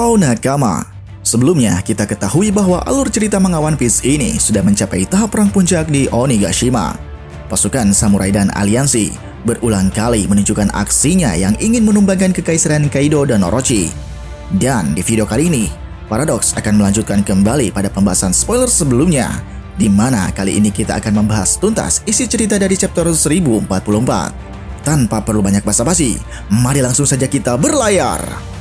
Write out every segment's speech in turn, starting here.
Halo nakama. Sebelumnya kita ketahui bahwa alur cerita manga One Piece ini sudah mencapai tahap perang puncak di Onigashima. Pasukan samurai dan aliansi berulang kali menunjukkan aksinya yang ingin menumbangkan kekaisaran Kaido dan Orochi. Dan di video kali ini, Paradox akan melanjutkan kembali pada pembahasan spoiler sebelumnya, di mana kali ini kita akan membahas tuntas isi cerita dari chapter 1044. Tanpa perlu banyak basa-basi, mari langsung saja kita berlayar.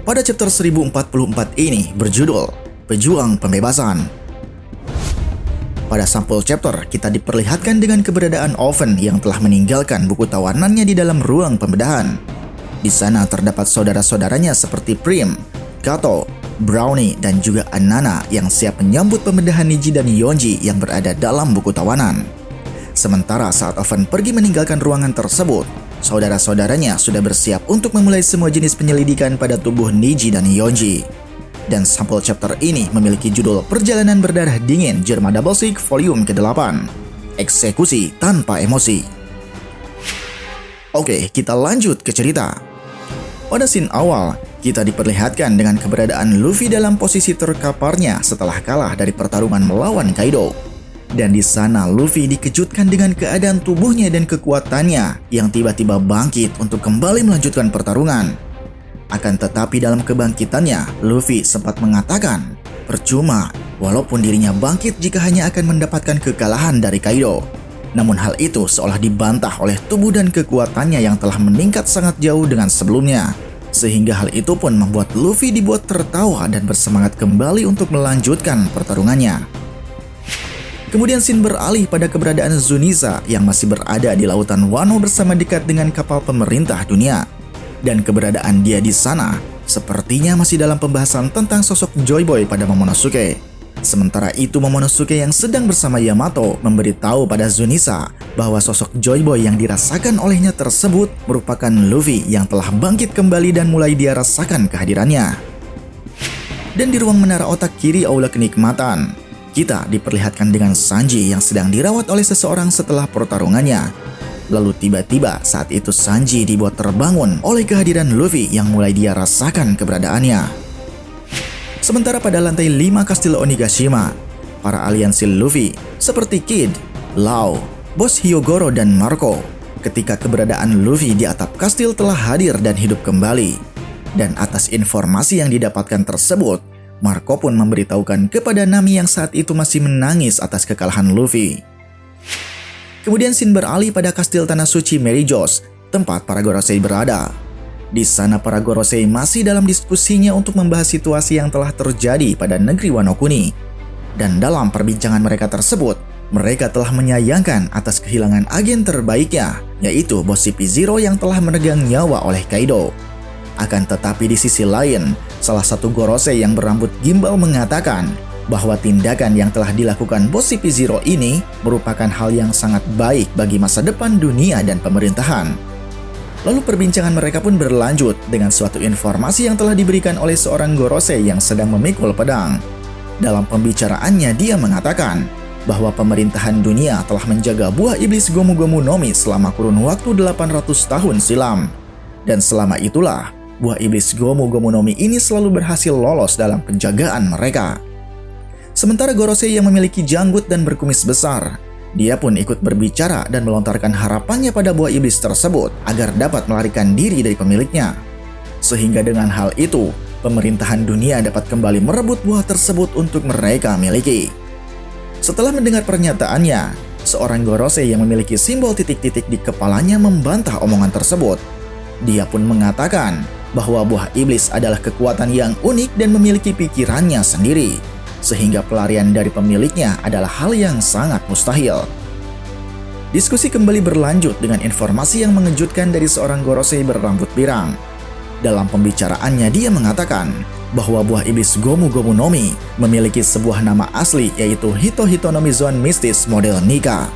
Pada chapter 1044 ini berjudul Pejuang Pembebasan. Pada sampul chapter, kita diperlihatkan dengan keberadaan Oven yang telah meninggalkan buku tawanannya di dalam ruang pembedahan. Di sana terdapat saudara-saudaranya seperti Prim, Kato, Brownie, dan juga Anana yang siap menyambut pembedahan Niji dan Yonji yang berada dalam buku tawanan. Sementara saat Oven pergi meninggalkan ruangan tersebut, saudara-saudaranya sudah bersiap untuk memulai semua jenis penyelidikan pada tubuh Niji dan Yonji. Dan sampul chapter ini memiliki judul Perjalanan Berdarah Dingin Germa Double Six Volume ke-8, Eksekusi Tanpa Emosi. Oke, kita lanjut ke cerita. Pada scene awal, kita diperlihatkan dengan keberadaan Luffy dalam posisi terkaparnya setelah kalah dari pertarungan melawan Kaido. Dan di sana Luffy dikejutkan dengan keadaan tubuhnya dan kekuatannya yang tiba-tiba bangkit untuk kembali melanjutkan pertarungan. Akan tetapi dalam kebangkitannya, Luffy sempat mengatakan, percuma walaupun dirinya bangkit jika hanya akan mendapatkan kekalahan dari Kaido. Namun hal itu seolah dibantah oleh tubuh dan kekuatannya yang telah meningkat sangat jauh dengan sebelumnya. Sehingga hal itu pun membuat Luffy dibuat tertawa dan bersemangat kembali untuk melanjutkan pertarungannya. Kemudian scene beralih pada keberadaan Zunisa yang masih berada di lautan Wano bersama dekat dengan kapal pemerintah dunia. Dan keberadaan dia di sana sepertinya masih dalam pembahasan tentang sosok Joy Boy pada Momonosuke. Sementara itu Momonosuke yang sedang bersama Yamato memberitahu pada Zunisa bahwa sosok Joy Boy yang dirasakan olehnya tersebut merupakan Luffy yang telah bangkit kembali dan mulai dia rasakan kehadirannya. Dan di ruang menara otak kiri aula kenikmatan, kita diperlihatkan dengan Sanji yang sedang dirawat oleh seseorang setelah pertarungannya. Lalu tiba-tiba saat itu Sanji dibuat terbangun oleh kehadiran Luffy yang mulai dia rasakan keberadaannya. Sementara pada lantai 5 kastil Onigashima, para aliansi Luffy seperti Kid, Lau, Bos Hyogoro, dan Marco ketika keberadaan Luffy di atap kastil telah hadir dan hidup kembali. Dan atas informasi yang didapatkan tersebut, Marco pun memberitahukan kepada Nami yang saat itu masih menangis atas kekalahan Luffy. Kemudian scene beralih pada kastil Tanah Suci Mary Joss, tempat para Gorosei berada. Di sana para Gorosei masih dalam diskusinya untuk membahas situasi yang telah terjadi pada negeri Wano Kuni. Dan dalam perbincangan mereka tersebut, mereka telah menyayangkan atas kehilangan agen terbaiknya, yaitu Bos CP0 yang telah meregang nyawa oleh Kaido. Akan tetapi di sisi lain, salah satu Gorosei yang berambut gimbal mengatakan bahwa tindakan yang telah dilakukan Bos CP0 ini merupakan hal yang sangat baik bagi masa depan dunia dan pemerintahan. Lalu perbincangan mereka pun berlanjut dengan suatu informasi yang telah diberikan oleh seorang Gorosei yang sedang memikul pedang. Dalam pembicaraannya dia mengatakan bahwa pemerintahan dunia telah menjaga buah iblis Gomu Gomu no Mi selama kurun waktu 800 tahun silam. Dan selama itulah buah iblis Gomu Gomu no Mi ini selalu berhasil lolos dalam penjagaan mereka. Sementara Gorosei yang memiliki janggut dan berkumis besar, dia pun ikut berbicara dan melontarkan harapannya pada buah iblis tersebut agar dapat melarikan diri dari pemiliknya. Sehingga dengan hal itu, pemerintahan dunia dapat kembali merebut buah tersebut untuk mereka miliki. Setelah mendengar pernyataannya, seorang Gorosei yang memiliki simbol titik-titik di kepalanya membantah omongan tersebut. Dia pun mengatakan bahwa buah iblis adalah kekuatan yang unik dan memiliki pikirannya sendiri, sehingga pelarian dari pemiliknya adalah hal yang sangat mustahil. Diskusi kembali berlanjut dengan informasi yang mengejutkan dari seorang Gorosei berambut pirang. Dalam pembicaraannya dia mengatakan bahwa buah iblis Gomu Gomu no Mi memiliki sebuah nama asli, yaitu Hito Hito no Mizuan Mistis model Nika.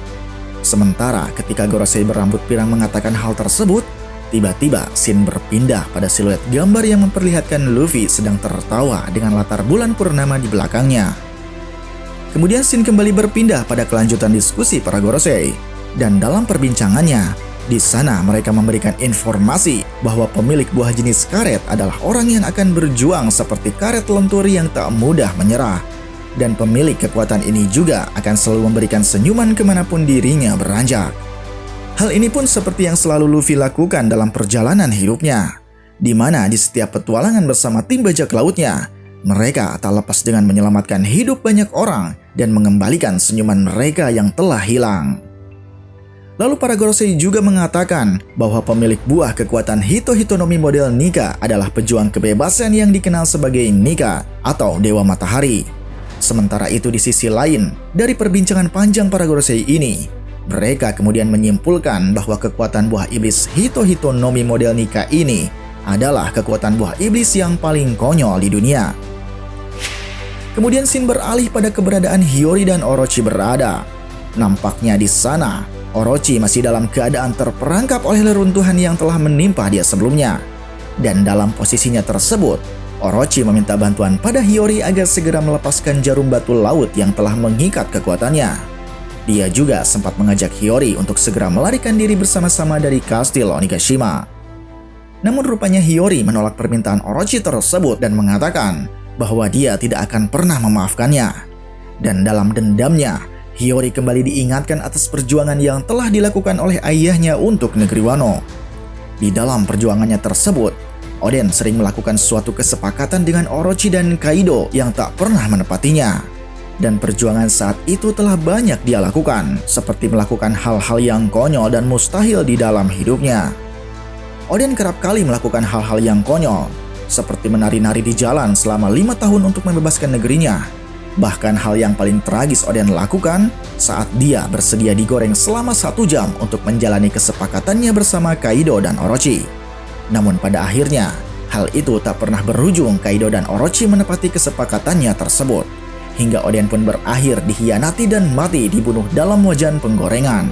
Sementara ketika Gorosei berambut pirang mengatakan hal tersebut, tiba-tiba scene berpindah pada siluet gambar yang memperlihatkan Luffy sedang tertawa dengan latar bulan purnama di belakangnya. Kemudian scene kembali berpindah pada kelanjutan diskusi para Gorosei. Dan dalam perbincangannya, Di sana mereka memberikan informasi bahwa pemilik buah jenis karet adalah orang yang akan berjuang seperti karet lentur yang tak mudah menyerah. Dan pemilik kekuatan ini juga akan selalu memberikan senyuman kemanapun dirinya beranjak. Hal ini pun seperti yang selalu Luffy lakukan dalam perjalanan hidupnya, di mana di setiap petualangan bersama tim bajak lautnya, mereka tak lepas dengan menyelamatkan hidup banyak orang dan mengembalikan senyuman mereka yang telah hilang. Lalu para Gorosei juga mengatakan bahwa pemilik buah kekuatan Hito-Hitonomi model Nika adalah pejuang kebebasan yang dikenal sebagai Nika atau Dewa Matahari. Sementara itu di sisi lain, dari perbincangan panjang para Gorosei ini, mereka kemudian menyimpulkan bahwa kekuatan buah iblis Hito-Hitonomi model Nika ini adalah kekuatan buah iblis yang paling konyol di dunia. Kemudian scene beralih pada keberadaan Hiyori dan Orochi berada. Nampaknya di sana, Orochi masih dalam keadaan terperangkap oleh reruntuhan yang telah menimpa dia sebelumnya. Dan dalam posisinya tersebut, Orochi meminta bantuan pada Hiyori agar segera melepaskan jarum batu laut yang telah mengikat kekuatannya. Dia juga sempat mengajak Hiyori untuk segera melarikan diri bersama-sama dari kastil Onigashima. Namun rupanya Hiyori menolak permintaan Orochi tersebut dan mengatakan bahwa dia tidak akan pernah memaafkannya. Dan dalam dendamnya, Hiyori kembali diingatkan atas perjuangan yang telah dilakukan oleh ayahnya untuk negeri Wano. Di dalam perjuangannya tersebut, Oden sering melakukan suatu kesepakatan dengan Orochi dan Kaido yang tak pernah menepatinya. Dan perjuangan saat itu telah banyak dia lakukan, seperti melakukan hal-hal yang konyol dan mustahil di dalam hidupnya. Oden kerap kali melakukan hal-hal yang konyol, seperti menari-nari di jalan selama 5 tahun untuk membebaskan negerinya. Bahkan hal yang paling tragis Oden lakukan saat dia bersedia digoreng selama 1 jam untuk menjalani kesepakatannya bersama Kaido dan Orochi. Namun pada akhirnya, hal itu tak pernah berujung Kaido dan Orochi menepati kesepakatannya tersebut. Hingga Oden pun berakhir dikhianati dan mati dibunuh dalam wajan penggorengan.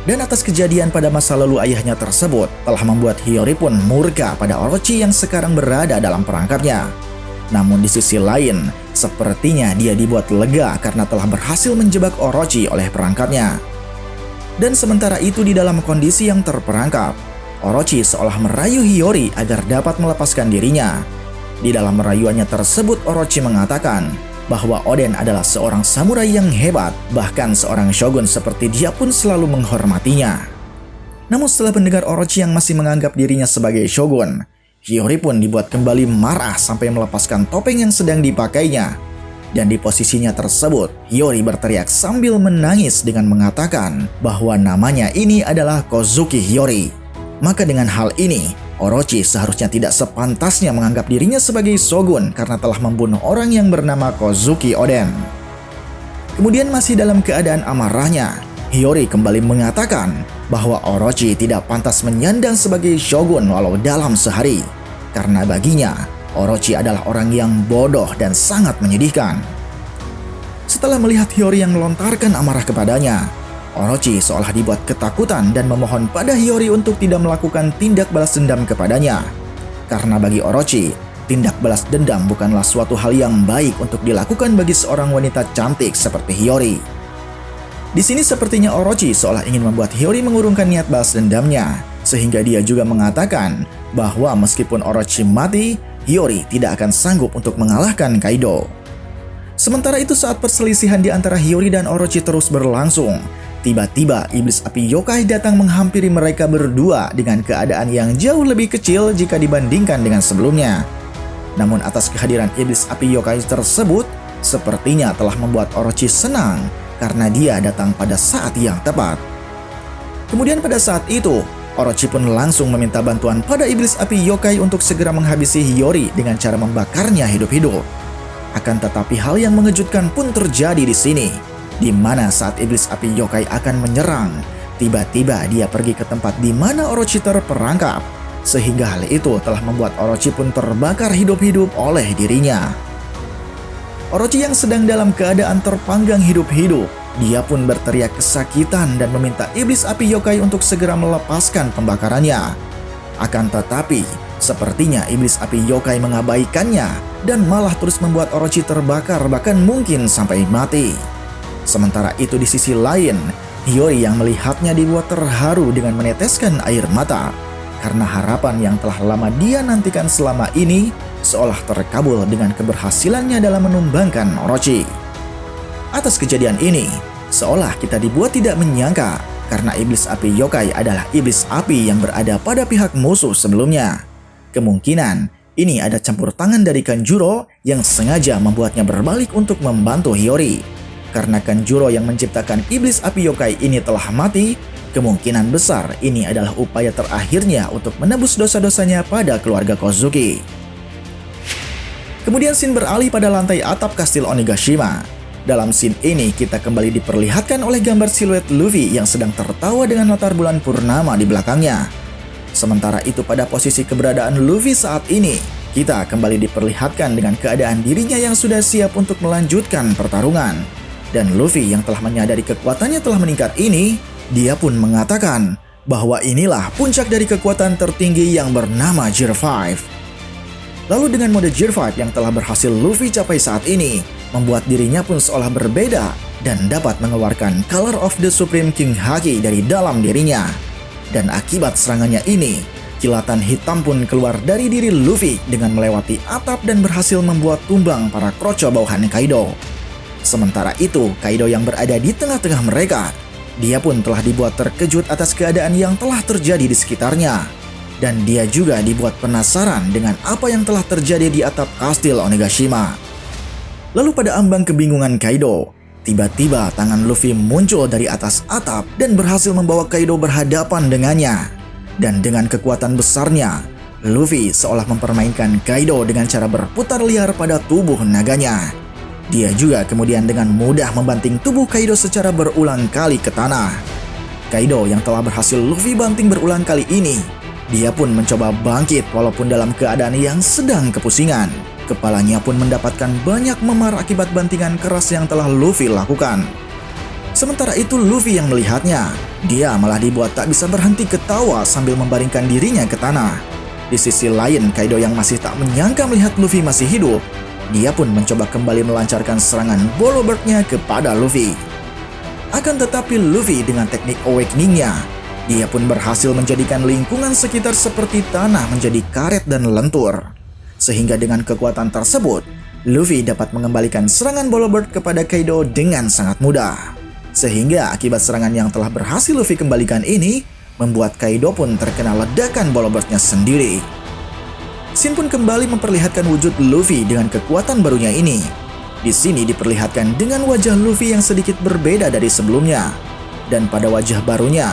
Dan atas kejadian pada masa lalu ayahnya tersebut telah membuat Hiyori pun murka pada Orochi yang sekarang berada dalam perangkapnya. Namun di sisi lain, sepertinya dia dibuat lega karena telah berhasil menjebak Orochi oleh perangkapnya. Dan sementara itu di dalam kondisi yang terperangkap, Orochi seolah merayu Hiyori agar dapat melepaskan dirinya. Di dalam rayuannya tersebut Orochi mengatakan bahwa Oden adalah seorang samurai yang hebat, bahkan seorang shogun seperti dia pun selalu menghormatinya. Namun setelah mendengar Orochi yang masih menganggap dirinya sebagai shogun, Hiyori pun dibuat kembali marah sampai melepaskan topeng yang sedang dipakainya. Dan di posisinya tersebut, Hiyori berteriak sambil menangis dengan mengatakan bahwa namanya ini adalah Kozuki Hiyori. Maka dengan hal ini, Orochi seharusnya tidak sepantasnya menganggap dirinya sebagai shogun karena telah membunuh orang yang bernama Kozuki Oden. Kemudian masih dalam keadaan amarahnya, Hiyori kembali mengatakan bahwa Orochi tidak pantas menyandang sebagai shogun walau dalam sehari. Karena baginya, Orochi adalah orang yang bodoh dan sangat menyedihkan. Setelah melihat Hiyori yang melontarkan amarah kepadanya, Orochi seolah dibuat ketakutan dan memohon pada Hiyori untuk tidak melakukan tindak balas dendam kepadanya. Karena bagi Orochi, tindak balas dendam bukanlah suatu hal yang baik untuk dilakukan bagi seorang wanita cantik seperti Hiyori. Di sini sepertinya Orochi seolah ingin membuat Hiyori mengurungkan niat balas dendamnya, sehingga dia juga mengatakan bahwa meskipun Orochi mati, Hiyori tidak akan sanggup untuk mengalahkan Kaido. Sementara itu saat perselisihan di antara Hiyori dan Orochi terus berlangsung, tiba-tiba iblis api yokai datang menghampiri mereka berdua dengan keadaan yang jauh lebih kecil jika dibandingkan dengan sebelumnya. Namun atas kehadiran iblis api yokai tersebut, sepertinya telah membuat Orochi senang karena dia datang pada saat yang tepat. Kemudian pada saat itu, Orochi pun langsung meminta bantuan pada iblis api yokai untuk segera menghabisi Hiyori dengan cara membakarnya hidup-hidup. Akan tetapi hal yang mengejutkan pun terjadi di sini, di mana saat iblis api yokai akan menyerang, tiba-tiba dia pergi ke tempat di mana Orochi terperangkap, sehingga hal itu telah membuat Orochi pun terbakar hidup-hidup oleh dirinya. Orochi yang sedang dalam keadaan terpanggang hidup-hidup, dia pun berteriak kesakitan dan meminta iblis api yokai untuk segera melepaskan pembakarannya. Akan tetapi, sepertinya iblis api yokai mengabaikannya dan malah terus membuat Orochi terbakar bahkan mungkin sampai mati. Sementara itu di sisi lain, Hiyori yang melihatnya dibuat terharu dengan meneteskan air mata, karena harapan yang telah lama dia nantikan selama ini seolah terkabul dengan keberhasilannya dalam menumbangkan Orochi. Atas kejadian ini, seolah kita dibuat tidak menyangka karena iblis api yokai adalah iblis api yang berada pada pihak musuh sebelumnya. Kemungkinan ini ada campur tangan dari Kanjuro yang sengaja membuatnya berbalik untuk membantu Hiyori. Karena Kanjuro yang menciptakan iblis api yokai ini telah mati, kemungkinan besar ini adalah upaya terakhirnya untuk menebus dosa-dosanya pada keluarga Kozuki. Kemudian scene beralih pada lantai atap kastil Onigashima. Dalam scene ini kita kembali diperlihatkan oleh gambar siluet Luffy yang sedang tertawa dengan latar bulan purnama di belakangnya. Sementara itu pada posisi keberadaan Luffy saat ini, kita kembali diperlihatkan dengan keadaan dirinya yang sudah siap untuk melanjutkan pertarungan. Dan Luffy yang telah menyadari kekuatannya telah meningkat ini, dia pun mengatakan bahwa inilah puncak dari kekuatan tertinggi yang bernama Gear 5. Lalu dengan mode Gear 5 yang telah berhasil Luffy capai saat ini, membuat dirinya pun seolah berbeda dan dapat mengeluarkan Color of the Supreme King Haki dari dalam dirinya. Dan akibat serangannya ini, kilatan hitam pun keluar dari diri Luffy dengan melewati atap dan berhasil membuat tumbang para kroco bawahan Kaido. Sementara itu, Kaido yang berada di tengah-tengah mereka, dia pun telah dibuat terkejut atas keadaan yang telah terjadi di sekitarnya. Dan dia juga dibuat penasaran dengan apa yang telah terjadi di atap kastil Onigashima. Lalu pada ambang kebingungan Kaido, tiba-tiba tangan Luffy muncul dari atas atap dan berhasil membawa Kaido berhadapan dengannya. Dan dengan kekuatan besarnya, Luffy seolah mempermainkan Kaido dengan cara berputar liar pada tubuh naganya. Dia juga kemudian dengan mudah membanting tubuh Kaido secara berulang kali ke tanah. Kaido yang telah berhasil Luffy banting berulang kali ini, dia pun mencoba bangkit walaupun dalam keadaan yang sedang kepusingan. Kepalanya pun mendapatkan banyak memar akibat bantingan keras yang telah Luffy lakukan. Sementara itu Luffy yang melihatnya, dia malah dibuat tak bisa berhenti ketawa sambil membaringkan dirinya ke tanah. Di sisi lain, Kaido yang masih tak menyangka melihat Luffy masih hidup, dia pun mencoba kembali melancarkan serangan Bolo Bird-nya kepada Luffy. Akan tetapi Luffy dengan teknik awakening-nya, dia pun berhasil menjadikan lingkungan sekitar seperti tanah menjadi karet dan lentur. Sehingga dengan kekuatan tersebut, Luffy dapat mengembalikan serangan Bolo Bird kepada Kaido dengan sangat mudah. Sehingga akibat serangan yang telah berhasil Luffy kembalikan ini, membuat Kaido pun terkena ledakan Bolo Bird-nya sendiri. Scene pun kembali memperlihatkan wujud Luffy dengan kekuatan barunya ini. Di sini diperlihatkan dengan wajah Luffy yang sedikit berbeda dari sebelumnya. Dan pada wajah barunya,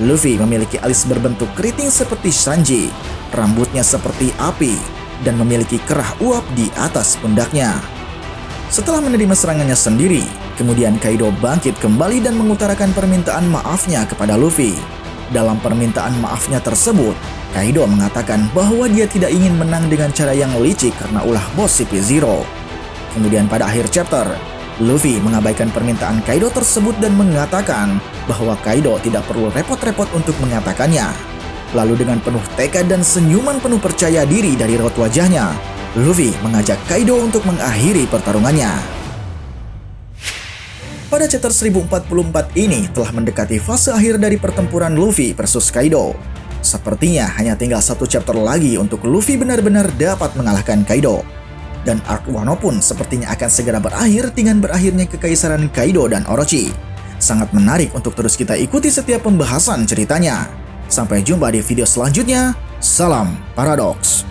Luffy memiliki alis berbentuk keriting seperti Sanji, rambutnya seperti api, dan memiliki kerah uap di atas pundaknya. Setelah menerima serangannya sendiri, kemudian Kaido bangkit kembali dan mengutarakan permintaan maafnya kepada Luffy. Dalam permintaan maafnya tersebut, Kaido mengatakan bahwa dia tidak ingin menang dengan cara yang licik karena ulah bos CP0. Kemudian pada akhir chapter, Luffy mengabaikan permintaan Kaido tersebut dan mengatakan bahwa Kaido tidak perlu repot-repot untuk mengatakannya. Lalu dengan penuh tekad dan senyuman penuh percaya diri dari raut wajahnya, Luffy mengajak Kaido untuk mengakhiri pertarungannya. Pada chapter 1044 ini telah mendekati fase akhir dari pertempuran Luffy versus Kaido. Sepertinya hanya tinggal satu chapter lagi untuk Luffy benar-benar dapat mengalahkan Kaido. Dan arc Wano pun sepertinya akan segera berakhir dengan berakhirnya kekaisaran Kaido dan Orochi. Sangat menarik untuk terus kita ikuti setiap pembahasan ceritanya. Sampai jumpa di video selanjutnya. Salam Paradox.